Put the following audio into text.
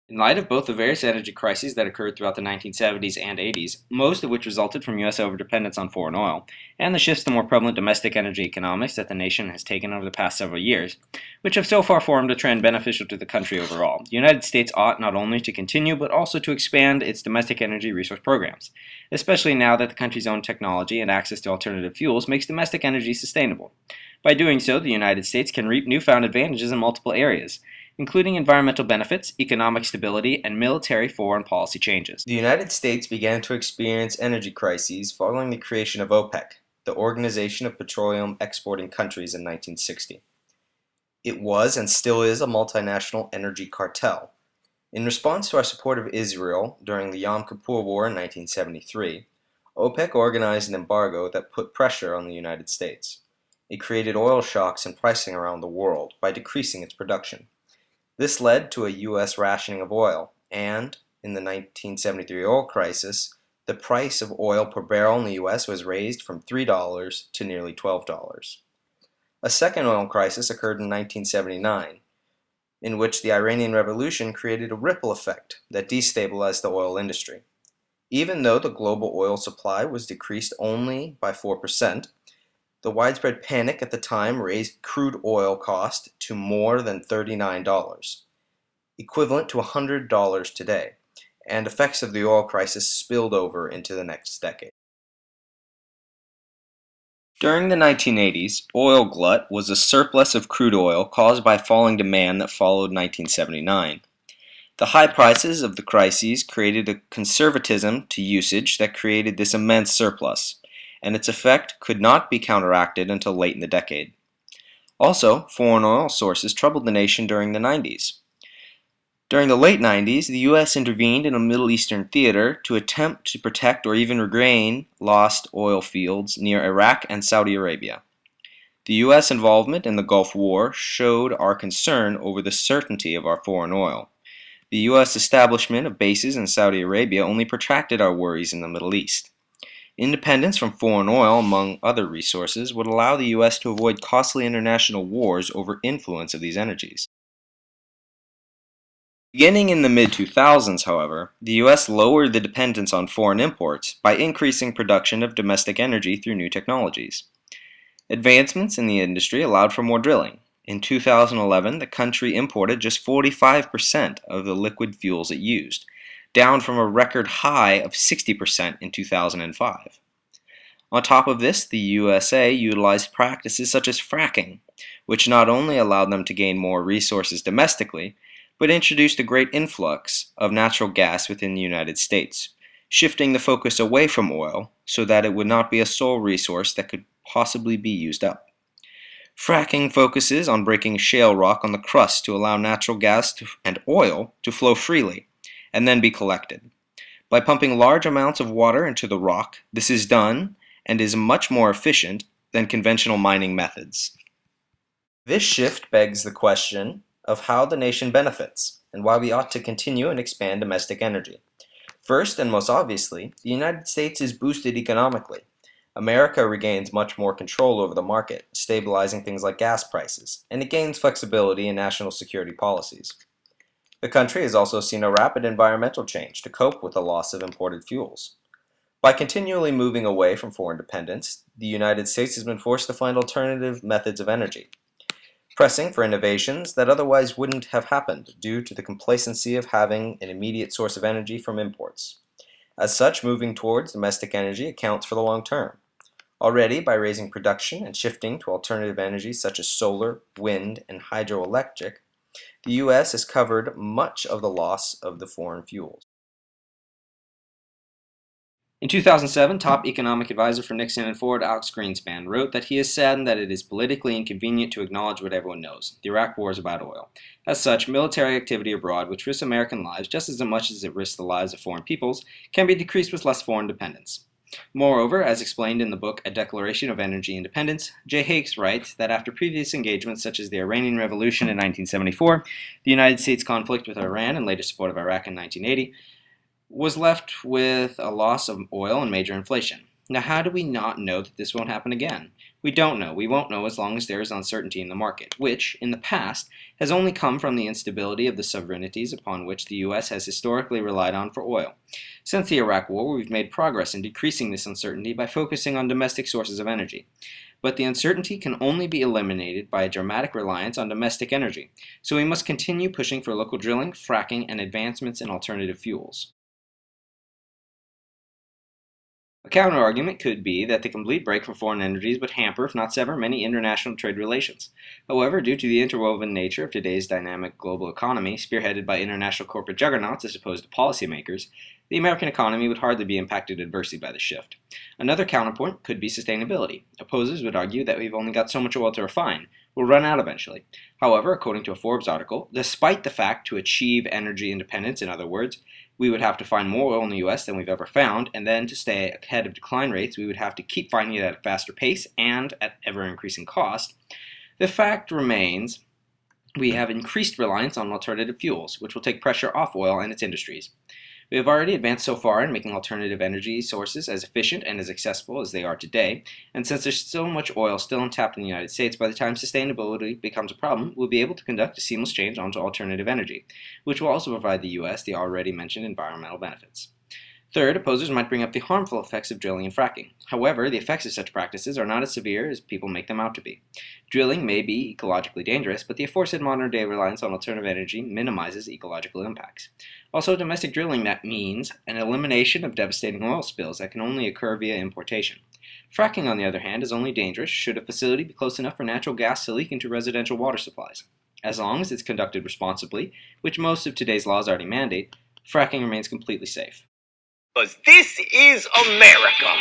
In light of both the various energy crises that occurred throughout the 1970s and 80s, most of which resulted from U.S. overdependence on foreign oil, and the shifts to more prevalent domestic energy economics that the nation has taken over the past several years, which have so far formed a trend beneficial to the country overall, the United States ought not only to continue but also to expand its domestic energy resource programs, especially now that the country's own technology and access to alternative fuels makes domestic energy sustainable. By doing so, the United States can reap newfound advantages in multiple areas, including environmental benefits, economic stability, and military foreign policy changes. The United States began to experience energy crises following the creation of OPEC, the Organization of Petroleum Exporting Countries, in 1960. It was and still is a multinational energy cartel. In response to our support of Israel during the Yom Kippur War in 1973, OPEC organized an embargo that put pressure on the United States. It created oil shocks in pricing around the world by decreasing its production. This led to a U.S. rationing of oil, and in the 1973 oil crisis, the price of oil per barrel in the U.S. was raised from $3 to nearly $12. A second oil crisis occurred in 1979, in which the Iranian Revolution created a ripple effect that destabilized the oil industry. Even though the global oil supply was decreased only by 4%, the widespread panic at the time raised crude oil cost to more than $39, equivalent to $100 today, and effects of the oil crisis spilled over into the next decade. During the 1980s, oil glut was a surplus of crude oil caused by falling demand that followed 1979. The high prices of the crises created a conservatism to usage that created this immense surplus, and its effect could not be counteracted until late in the decade. Also, foreign oil sources troubled the nation during the 90s. During the late 90s, the U.S. intervened in a Middle Eastern theater to attempt to protect or even regain lost oil fields near Iraq and Saudi Arabia. The U.S. involvement in the Gulf War showed our concern over the certainty of our foreign oil. The U.S. establishment of bases in Saudi Arabia only protracted our worries in the Middle East. Independence from foreign oil, among other resources, would allow the U.S. to avoid costly international wars over influence of these energies. Beginning in the mid-2000s, however, the U.S. lowered the dependence on foreign imports by increasing production of domestic energy through new technologies. Advancements in the industry allowed for more drilling. In 2011, the country imported just 45% of the liquid fuels it used, down from a record high of 60% in 2005. On top of this, the USA utilized practices such as fracking, which not only allowed them to gain more resources domestically, but introduced a great influx of natural gas within the United States, shifting the focus away from oil so that it would not be a sole resource that could possibly be used up. Fracking focuses on breaking shale rock on the crust to allow natural gas and oil to flow freely and then be collected. By pumping large amounts of water into the rock, this is done and is much more efficient than conventional mining methods. This shift begs the question of how the nation benefits and why we ought to continue and expand domestic energy. First and most obviously, the United States is boosted economically. America regains much more control over the market, stabilizing things like gas prices, and it gains flexibility in national security policies. The country has also seen a rapid environmental change to cope with the loss of imported fuels. By continually moving away from foreign dependence, the United States has been forced to find alternative methods of energy, pressing for innovations that otherwise wouldn't have happened due to the complacency of having an immediate source of energy from imports. As such, moving towards domestic energy accounts for the long term. Already, by raising production and shifting to alternative energies such as solar, wind, and hydroelectric, the U.S. has covered much of the loss of the foreign fuels. In 2007, top economic advisor for Nixon and Ford, Alex Greenspan, wrote that he is saddened that it is politically inconvenient to acknowledge what everyone knows. The Iraq War is about oil. As such, military activity abroad, which risks American lives just as much as it risks the lives of foreign peoples, can be decreased with less foreign dependence. Moreover, as explained in the book A Declaration of Energy Independence, J. Hakes writes that after previous engagements such as the Iranian Revolution in 1974, the United States conflict with Iran and later support of Iraq in 1980, was left with a loss of oil and major inflation. Now, how do we not know that this won't happen again? We don't know. We won't know as long as there is uncertainty in the market, which, in the past, has only come from the instability of the sovereignties upon which the U.S. has historically relied on for oil. Since the Iraq War, we've made progress in decreasing this uncertainty by focusing on domestic sources of energy. But the uncertainty can only be eliminated by a dramatic reliance on domestic energy, so we must continue pushing for local drilling, fracking, and advancements in alternative fuels. A counterargument could be that the complete break from foreign energies would hamper, if not sever, many international trade relations. However, due to the interwoven nature of today's dynamic global economy, spearheaded by international corporate juggernauts as opposed to policymakers, the American economy would hardly be impacted adversely by the shift. Another counterpoint could be sustainability. Opposers would argue that we've only got so much oil to refine. We'll run out eventually. However, according to a Forbes article, despite the fact to achieve energy independence, in other words, we would have to find more oil in the U.S. than we've ever found, and then to stay ahead of decline rates, we would have to keep finding it at a faster pace and at ever-increasing cost. The fact remains we have increased reliance on alternative fuels, which will take pressure off oil and its industries. We have already advanced so far in making alternative energy sources as efficient and as accessible as they are today, and since there's so much oil still untapped in the United States, by the time sustainability becomes a problem, we'll be able to conduct a seamless change onto alternative energy, which will also provide the U.S. the already mentioned environmental benefits. Third, opposers might bring up the harmful effects of drilling and fracking. However, the effects of such practices are not as severe as people make them out to be. Drilling may be ecologically dangerous, but the aforesaid modern-day reliance on alternative energy minimizes ecological impacts. Also, domestic drilling, that means an elimination of devastating oil spills that can only occur via importation. Fracking, on the other hand, is only dangerous should a facility be close enough for natural gas to leak into residential water supplies. As long as it's conducted responsibly, which most of today's laws already mandate, fracking remains completely safe. Because this is America.